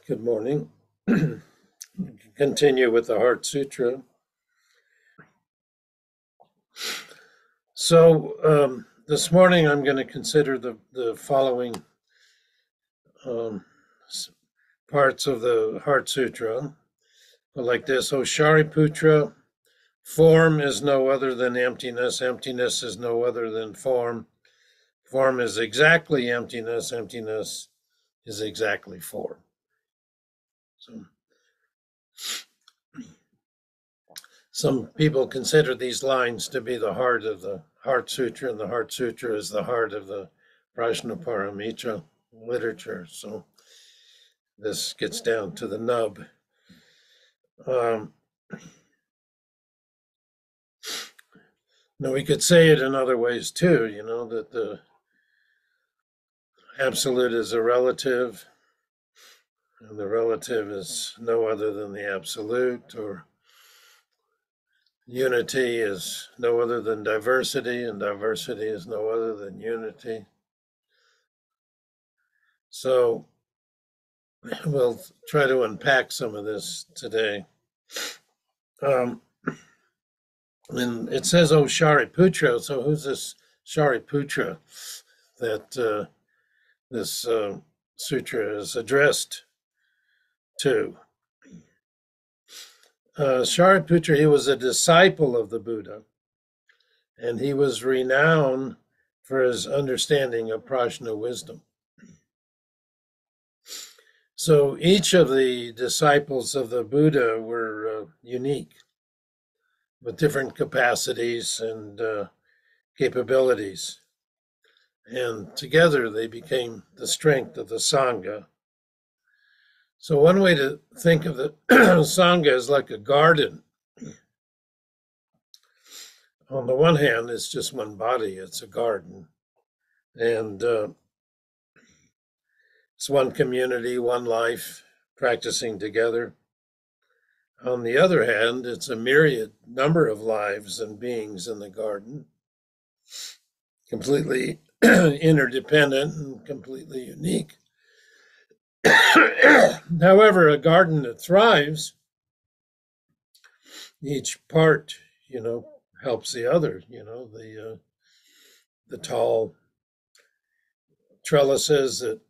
Good morning. Continue with the Heart Sutra. So this morning I'm going to consider the following parts of the Heart Sutra. Like this: O Shariputra, form is no other than emptiness. Emptiness is no other than form. Form is exactly emptiness. Emptiness is exactly form. So some people consider these lines to be the heart of the Heart Sutra, and the Heart Sutra is the heart of the Prajna Paramita literature. So this gets down to the nub. Now we could say it in other ways too, that the absolute is a relative, and the relative is no other than the absolute, or unity is no other than diversity, and diversity is no other than unity. So we'll try to unpack some of this today. And it says, "Oh, Shariputra." So who's this Shariputra that this sutra is addressed to? Shariputra, he was a disciple of the Buddha, and he was renowned for his understanding of Prajna wisdom. So each of the disciples of the Buddha were unique, with different capacities and capabilities. And together they became the strength of the Sangha. So one way to think of the Sangha is like a garden. On the one hand, it's just one body, it's a garden. And it's one community, one life, practicing together. On the other hand, it's a myriad number of lives and beings in the garden, completely interdependent and completely unique. However, a garden that thrives, each part, helps the other. The tall trellises that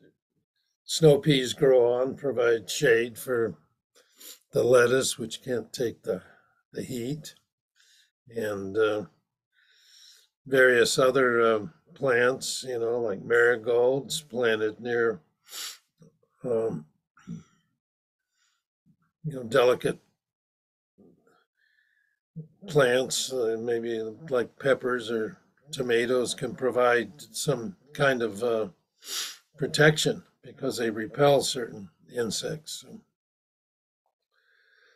snow peas grow on provide shade for the lettuce, which can't take the heat, and various other plants, like marigolds planted near delicate plants, maybe like peppers or tomatoes, can provide some kind of protection because they repel certain insects.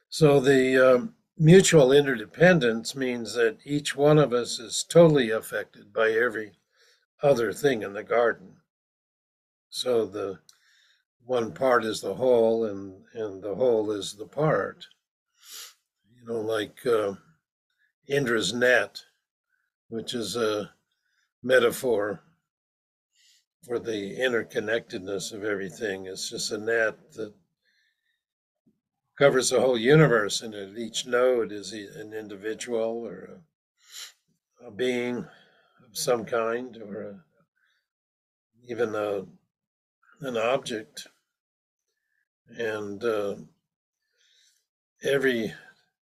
So the mutual interdependence means that each one of us is totally affected by every other thing in the garden. So the one part is the whole, and the whole is the part. Like Indra's net, which is a metaphor for the interconnectedness of everything. It's just a net that covers the whole universe, and at each node is an individual or a being of some kind, or even an object. And every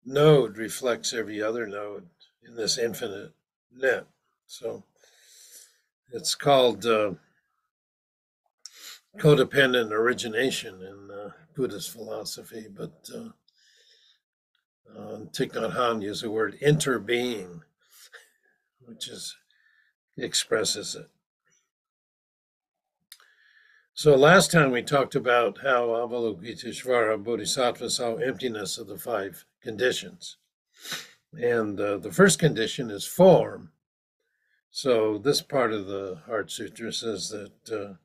node reflects every other node in this infinite net. So it's called codependent origination in Buddhist philosophy, but Thich Nhat Hanh used the word interbeing, which expresses it. So last time we talked about how Avalokiteshvara Bodhisattva saw emptiness of the five conditions. And the first condition is form. So this part of the Heart Sutra says that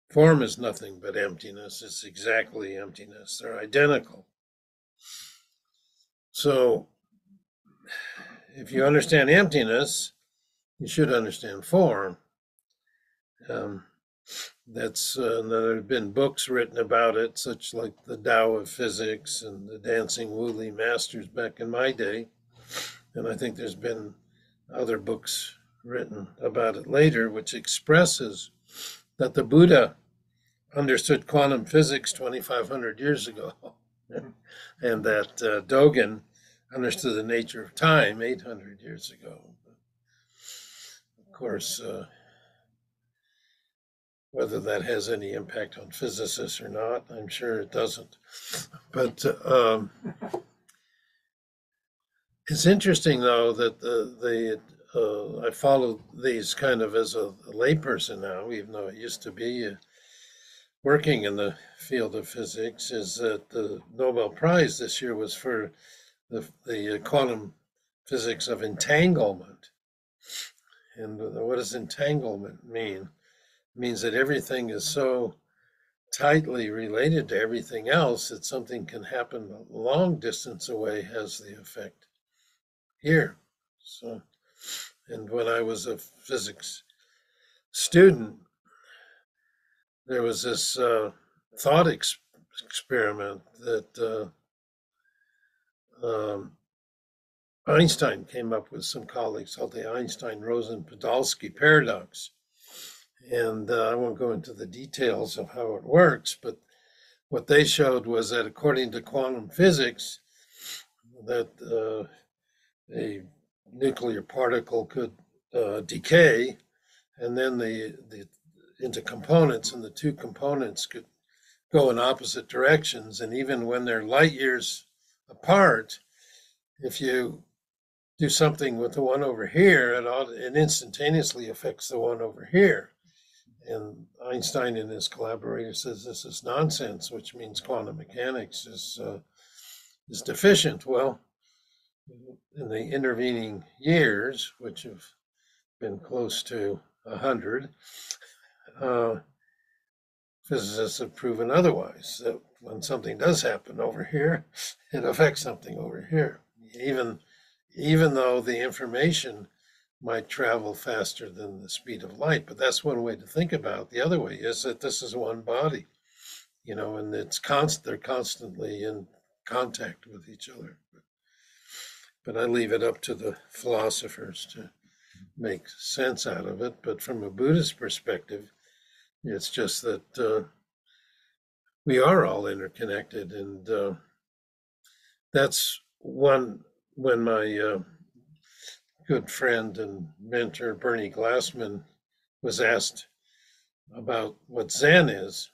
form is nothing but emptiness. It's exactly emptiness. They're identical. So if you understand emptiness, you should understand form. There have been books written about it, such like the Tao of Physics and the Dancing Wooly Masters back in my day. And I think there's been other books written about it later, which expresses that the Buddha understood quantum physics 2,500 years ago, and that Dogen understood the nature of time 800 years ago. Of course, whether that has any impact on physicists or not, I'm sure it doesn't. But it's interesting, though, that I follow these kind of as a layperson now, even though I used to be working in the field of physics, is that the Nobel Prize this year was for the quantum physics of entanglement. And what does entanglement mean? It means that everything is so tightly related to everything else that something can happen a long distance away has the effect here. So, and when I was a physics student, there was this thought experiment that Einstein came up with some colleagues called the Einstein-Rosen-Podolsky paradox. And I won't go into the details of how it works, but what they showed was that according to quantum physics, that a nuclear particle could decay, and then into components, and the two components could go in opposite directions. And even when they're light years apart, if you do something with the one over here, it instantaneously affects the one over here. And Einstein and his collaborator says this is nonsense, which means quantum mechanics is deficient. Well, in the intervening years, which have been close to 100, physicists have proven otherwise, that when something does happen over here, it affects something over here, even though the information might travel faster than the speed of light. But that's one way to think about it. The other way is that this is one body, and they're constantly in contact with each other. But I leave it up to the philosophers to make sense out of it. But from a Buddhist perspective, it's just that we are all interconnected. And that's when my good friend and mentor Bernie Glassman was asked about what Zen is.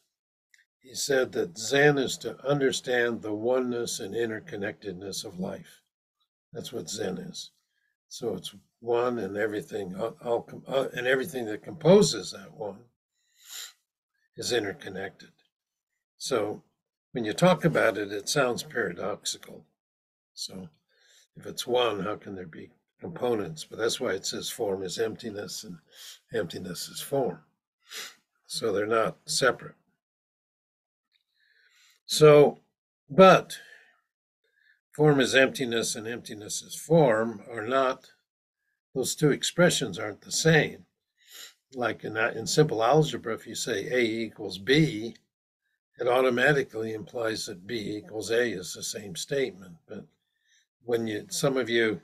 He said that Zen is to understand the oneness and interconnectedness of life. That's what Zen is. So it's one, and everything, and everything that composes that one is interconnected. So when you talk about it, it sounds paradoxical. So if it's one, how can there be components? But that's why it says form is emptiness and emptiness is form. So they're not separate. So, but form is emptiness and emptiness is form are not, those two expressions aren't the same. Like in simple algebra, if you say A equals B, it automatically implies that B equals A is the same statement. But when some of you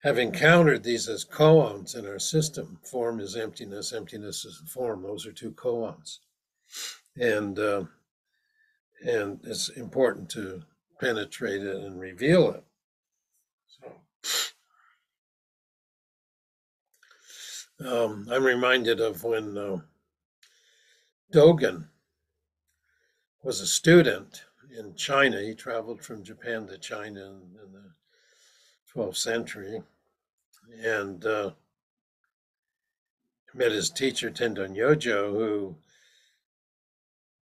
have encountered these as koans in our system, form is emptiness, emptiness is form. Those are two koans, and it's important to penetrate it and reveal it. So I'm reminded of when Dogen was a student in China. He traveled from Japan to China in the 12th century, and met his teacher Tendon Yojo, who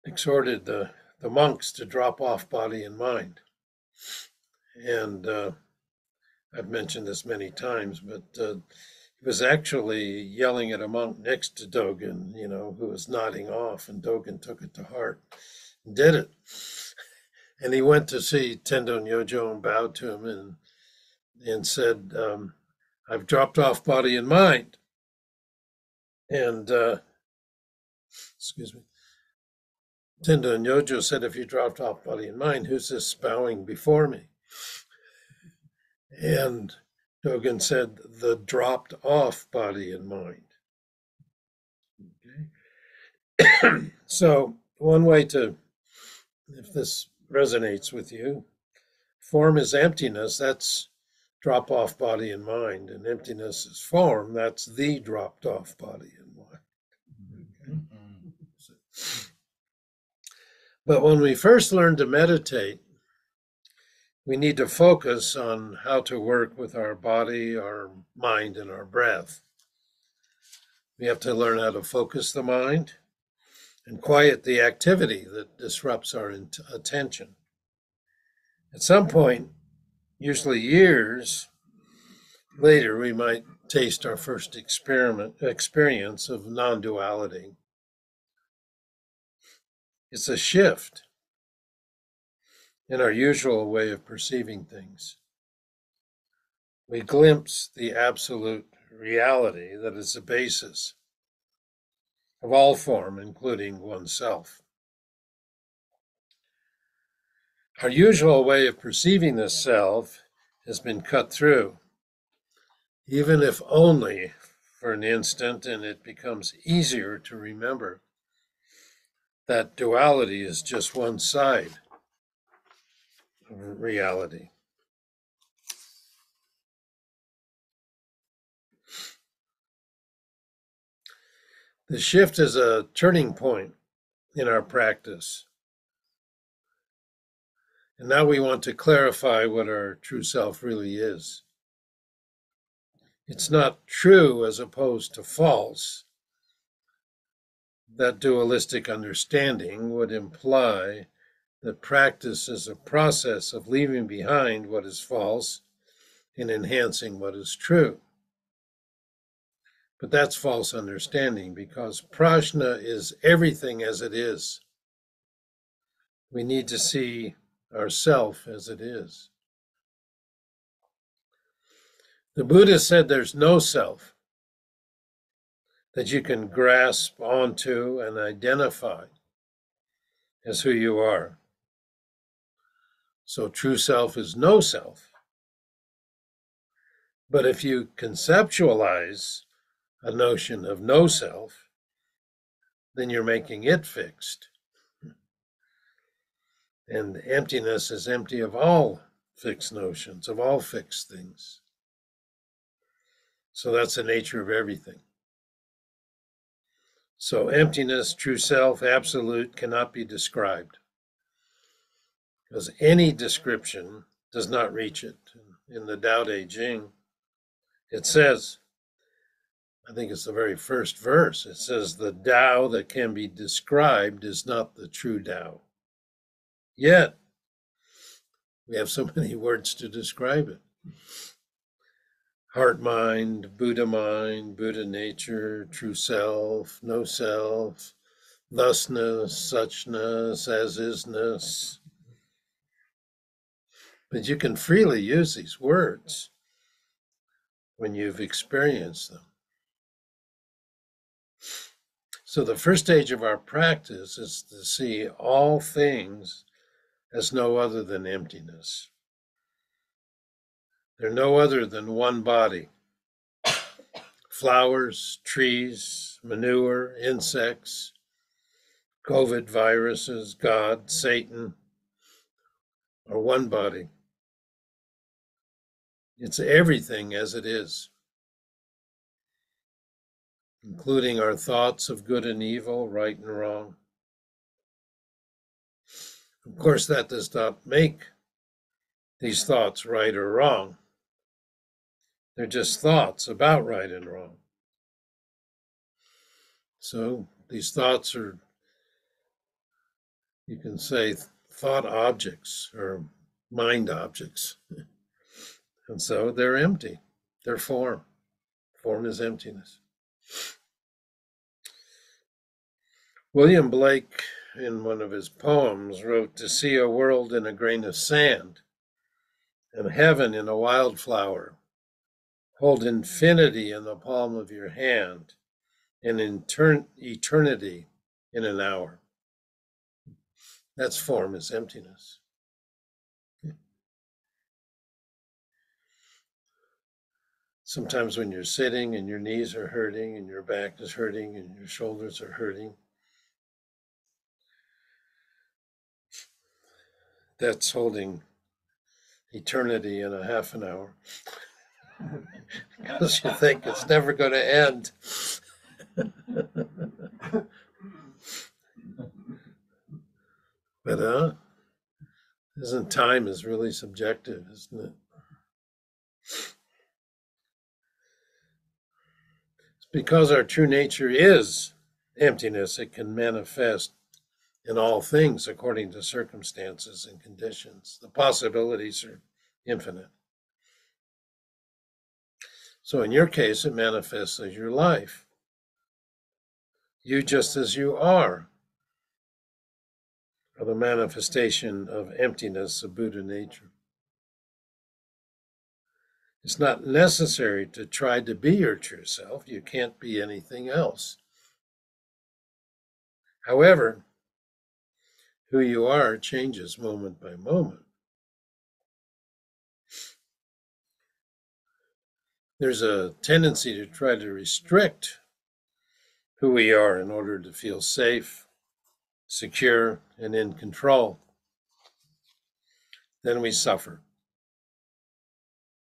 exhorted the monks to drop off body and mind. And I've mentioned this many times, but he was actually yelling at a monk next to Dogen, who was nodding off, and Dogen took it to heart and did it. And he went to see Tendon Yojo and bowed to him and said, I've dropped off body and mind. And Excuse me. Tenda and Yojo said, if you dropped off body and mind, who's this bowing before me? And Dogen said, the dropped off body and mind. Okay. So, one way to, if this resonates with you, form is emptiness, that's drop off body and mind, and emptiness is form, that's the dropped off body and mind. Okay. But when we first learn to meditate, we need to focus on how to work with our body, our mind, and our breath. We have to learn how to focus the mind and quiet the activity that disrupts our attention. At some point, usually years later, we might taste our first experience of non-duality. It's a shift in our usual way of perceiving things. We glimpse the absolute reality that is the basis of all form, including oneself. Our usual way of perceiving the self has been cut through, even if only for an instant, and it becomes easier to remember that duality is just one side of reality. The shift is a turning point in our practice. And now we want to clarify what our true self really is. It's not true as opposed to false. That dualistic understanding would imply that practice is a process of leaving behind what is false and enhancing what is true. But that's false understanding, because prajna is everything as it is. We need to see ourself as it is. The Buddha said there's no self that you can grasp onto and identify as who you are. So true self is no self. But if you conceptualize a notion of no self, then you're making it fixed. And emptiness is empty of all fixed notions, of all fixed things. So that's the nature of everything. So emptiness, true self, absolute, cannot be described, because any description does not reach it. In the Tao Te Ching, it says, I think it's the very first verse, it says, the Tao that can be described is not the true Tao. Yet, we have so many words to describe it. Heart mind, Buddha nature, true self, no self, thusness, suchness, as isness. But you can freely use these words when you've experienced them. So the first stage of our practice is to see all things as no other than emptiness. They're no other than one body. Flowers, trees, manure, insects, COVID viruses, God, Satan, are one body. It's everything as it is, including our thoughts of good and evil, right and wrong. Of course, that does not make these thoughts right or wrong. They're just thoughts about right and wrong. So these thoughts are, you can say, thought objects or mind objects. And so they're empty. They're form. Form is emptiness. William Blake, in one of his poems, wrote, to see a world in a grain of sand and heaven in a wildflower. Hold infinity in the palm of your hand and eternity in an hour. That's form is emptiness. Sometimes when you're sitting and your knees are hurting and your back is hurting and your shoulders are hurting, that's holding eternity in a half an hour because you think it's never going to end. But isn't time is really subjective, isn't it? It's because our true nature is emptiness, it can manifest in all things according to circumstances and conditions. The possibilities are infinite. So in your case, it manifests as your life. You just as you are the manifestation of emptiness of Buddha nature. It's not necessary to try to be your true self. You can't be anything else. However, who you are changes moment by moment. There's a tendency to try to restrict who we are in order to feel safe, secure, and in control. Then we suffer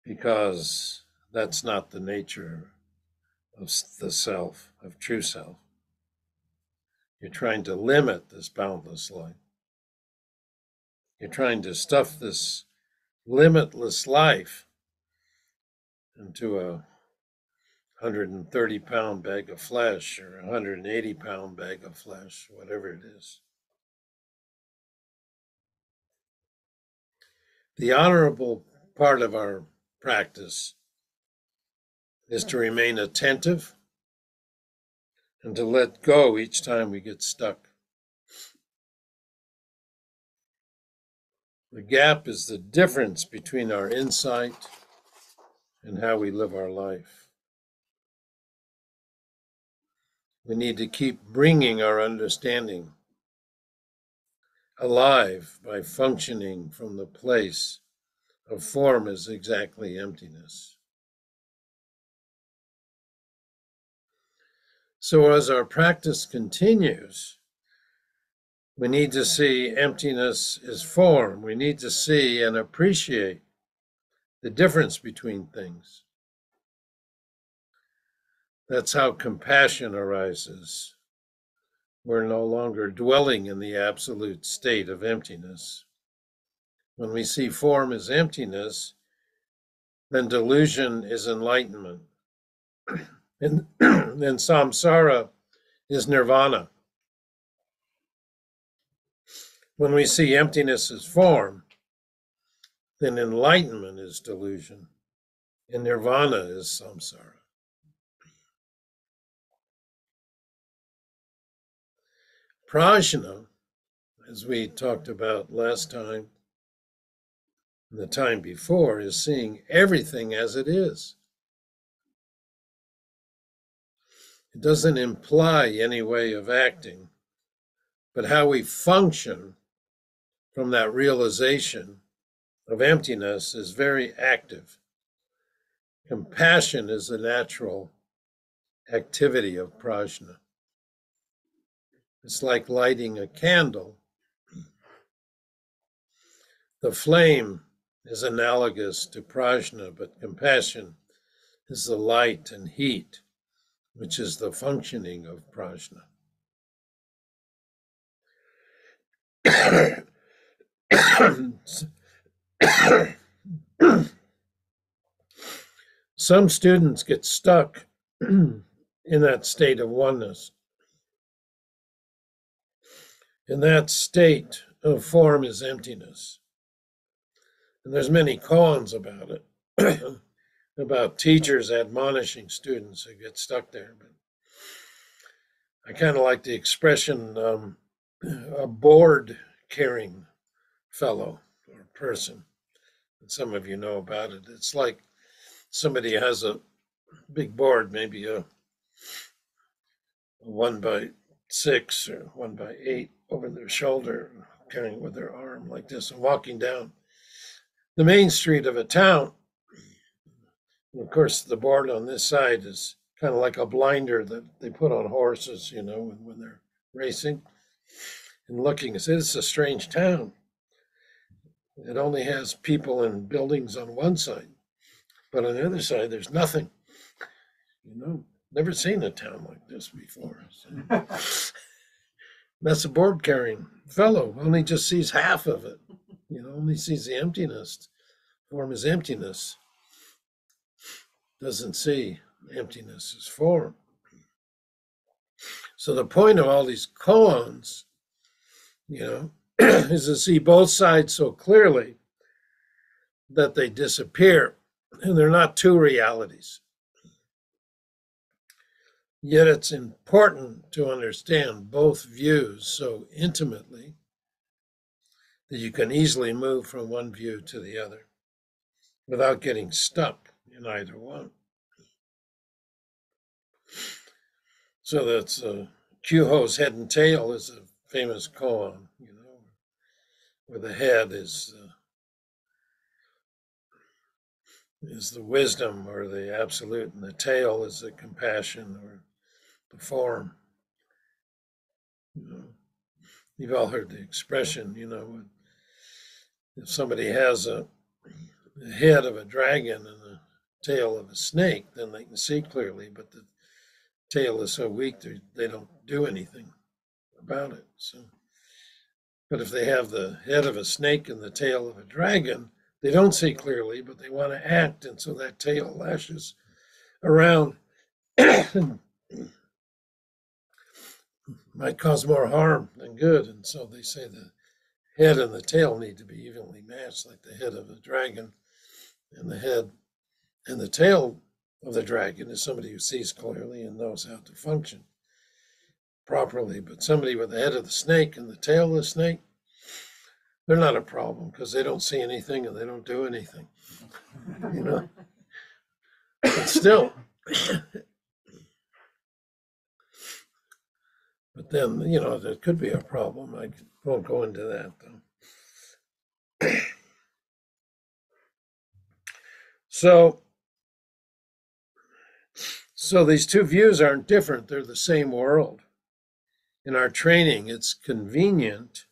because that's not the nature of the self, of true self. You're trying to limit this boundless life. You're trying to stuff this limitless life into a 130-pound bag of flesh or a 180-pound bag of flesh, whatever it is. The honorable part of our practice is to remain attentive and to let go each time we get stuck. The gap is the difference between our insight and how we live our life. We need to keep bringing our understanding alive by functioning from the place of form as exactly emptiness. So as our practice continues, we need to see emptiness as form. We need to see and appreciate the difference between things. That's how compassion arises. We're no longer dwelling in the absolute state of emptiness. When we see form as emptiness, then delusion is enlightenment. And then samsara is nirvana. When we see emptiness as form, then enlightenment is delusion, and nirvana is samsara. Prajna, as we talked about last time, and the time before, is seeing everything as it is. It doesn't imply any way of acting, but how we function from that realization of emptiness is very active. Compassion is the natural activity of prajna. It's like lighting a candle. The flame is analogous to prajna, but compassion is the light and heat, which is the functioning of prajna. Some students get stuck in that state of oneness. And that state of form is emptiness. And there's many koans about it, about teachers admonishing students who get stuck there. But I kind of like the expression, a board carrying fellow or person. And some of you know about it. It's like somebody has a big board, maybe a 1 by 6 or 1 by 8 over their shoulder, carrying it with their arm like this and walking down the main street of a town. And of course, the board on this side is kind of like a blinder that they put on horses, when they're racing and looking and say, "This is a strange town. It only has people and buildings on one side, but on the other side, there's nothing. Never seen a town like this before." So, that's a board carrying fellow, only just sees half of it, only sees the emptiness. Form is emptiness. Doesn't see emptiness as form. So the point of all these koans, is to see both sides so clearly that they disappear, and they're not two realities. Yet it's important to understand both views so intimately that you can easily move from one view to the other without getting stuck in either one. So that's Kyuho's head and tail is a famous koan, where the head is the wisdom or the absolute, and the tail is the compassion or the form. You've all heard the expression, if somebody has the head of a dragon and the tail of a snake, then they can see clearly, but the tail is so weak they don't do anything about it. So, but if they have the head of a snake and the tail of a dragon, they don't see clearly, but they want to act, and so that tail lashes around. Might cause more harm than good, and so they say the head and the tail need to be evenly matched, like the head of a dragon, and the head and the tail of the dragon is somebody who sees clearly and knows how to function properly. But somebody with the head of the snake and the tail of the snake, they're not a problem because they don't see anything and they don't do anything, But still, but then, there could be a problem. I won't go into that, though. So these two views aren't different. They're the same world. In our training, it's convenient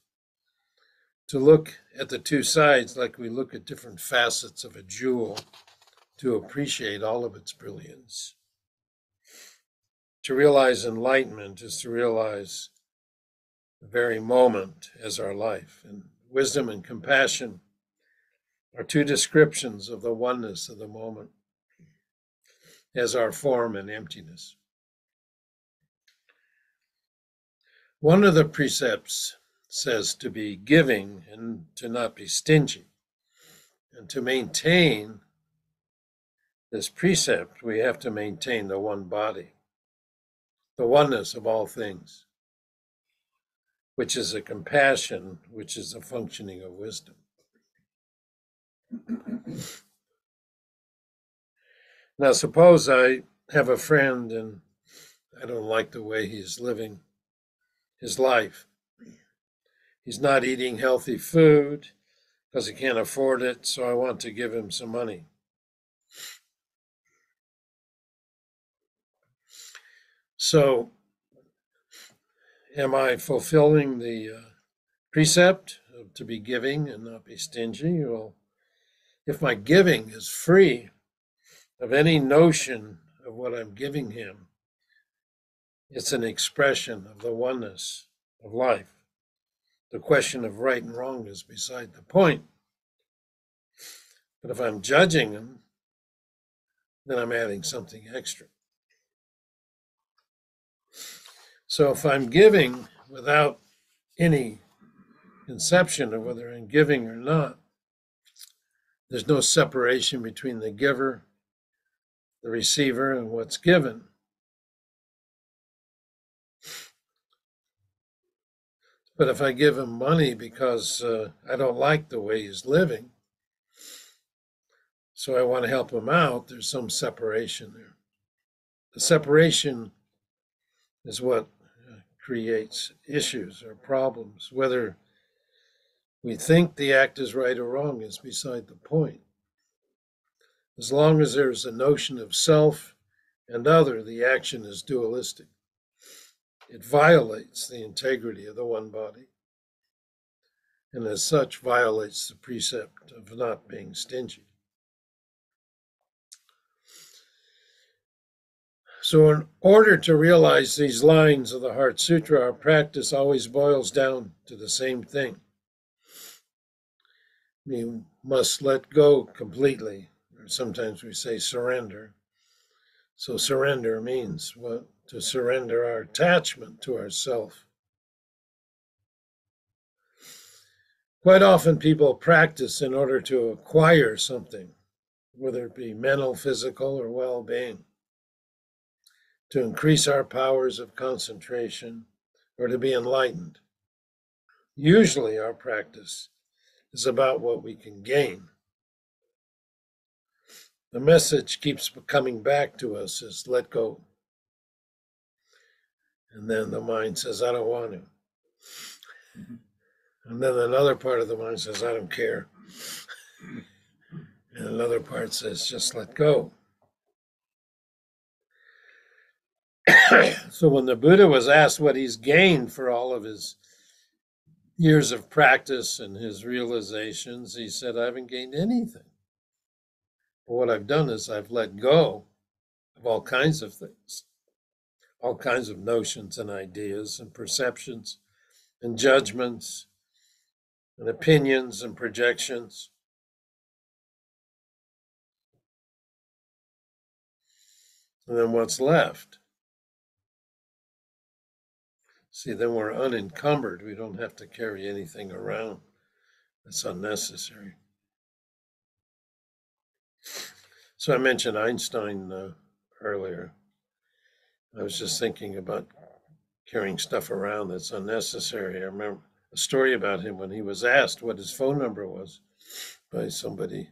to look at the two sides like we look at different facets of a jewel to appreciate all of its brilliance. To realize enlightenment is to realize the very moment as our life. And wisdom and compassion are two descriptions of the oneness of the moment as our form and emptiness. One of the precepts says to be giving and to not be stingy. And to maintain this precept, we have to maintain the one body, the oneness of all things, which is a compassion, which is a functioning of wisdom. Now, suppose I have a friend and I don't like the way he's living his life. He's not eating healthy food because he can't afford it, so I want to give him some money. So, am I fulfilling the precept to be giving and not be stingy? Well, if my giving is free of any notion of what I'm giving him, it's an expression of the oneness of life. The question of right and wrong is beside the point. But if I'm judging him, then I'm adding something extra. So if I'm giving without any conception of whether I'm giving or not, there's no separation between the giver, the receiver, and what's given. But if I give him money because I don't like the way he's living, so I want to help him out, there's some separation there. The separation is what creates issues or problems. Whether we think the act is right or wrong is beside the point. As long as there's a notion of self and other, the action is dualistic. It violates the integrity of the one body, and as such violates the precept of not being stingy. So in order to realize these lines of the Heart Sutra, our practice always boils down to the same thing. We must let go completely, or sometimes we say surrender. So surrender means what? To surrender our attachment to ourself. Quite often people practice in order to acquire something, whether it be mental, physical, or well-being, to increase our powers of concentration, or to be enlightened. Usually our practice is about what we can gain. The message keeps coming back to us as let go. And then the mind says, I don't want to. And then another part of the mind says, I don't care. And another part says, just let go. So when the Buddha was asked what he's gained for all of his years of practice and his realizations, he said, I haven't gained anything. But what I've done is I've let go of all kinds of things, all kinds of notions and ideas and perceptions and judgments and opinions and projections. And then what's left? See, then we're unencumbered. We don't have to carry anything around that's unnecessary. So I mentioned Einstein earlier. I was just thinking about carrying stuff around that's unnecessary. I remember a story about him when he was asked what his phone number was by somebody.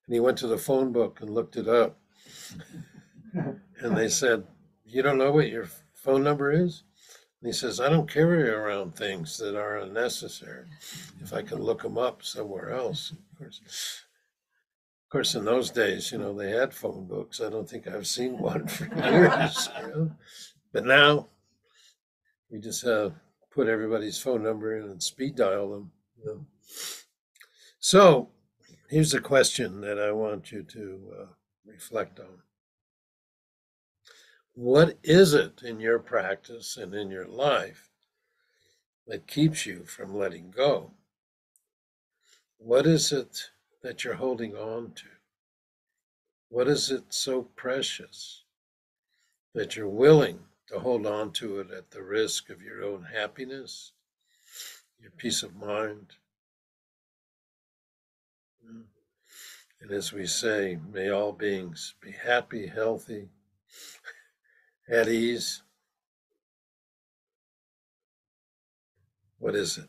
And he went to the phone book and looked it up. And they said, you don't know what your phone number is? And he says, I don't carry around things that are unnecessary if I can look them up somewhere else. Of course, in those days, they had phone books. I don't think I've seen one for years. But now we just put everybody's phone number in and speed dial them. So here's a question that I want you to reflect on. What is it in your practice and in your life that keeps you from letting go? What is it that you're holding on to? What is it so precious that you're willing to hold on to it at the risk of your own happiness, your peace of mind? And as we say, may all beings be happy, healthy, at ease. What is it?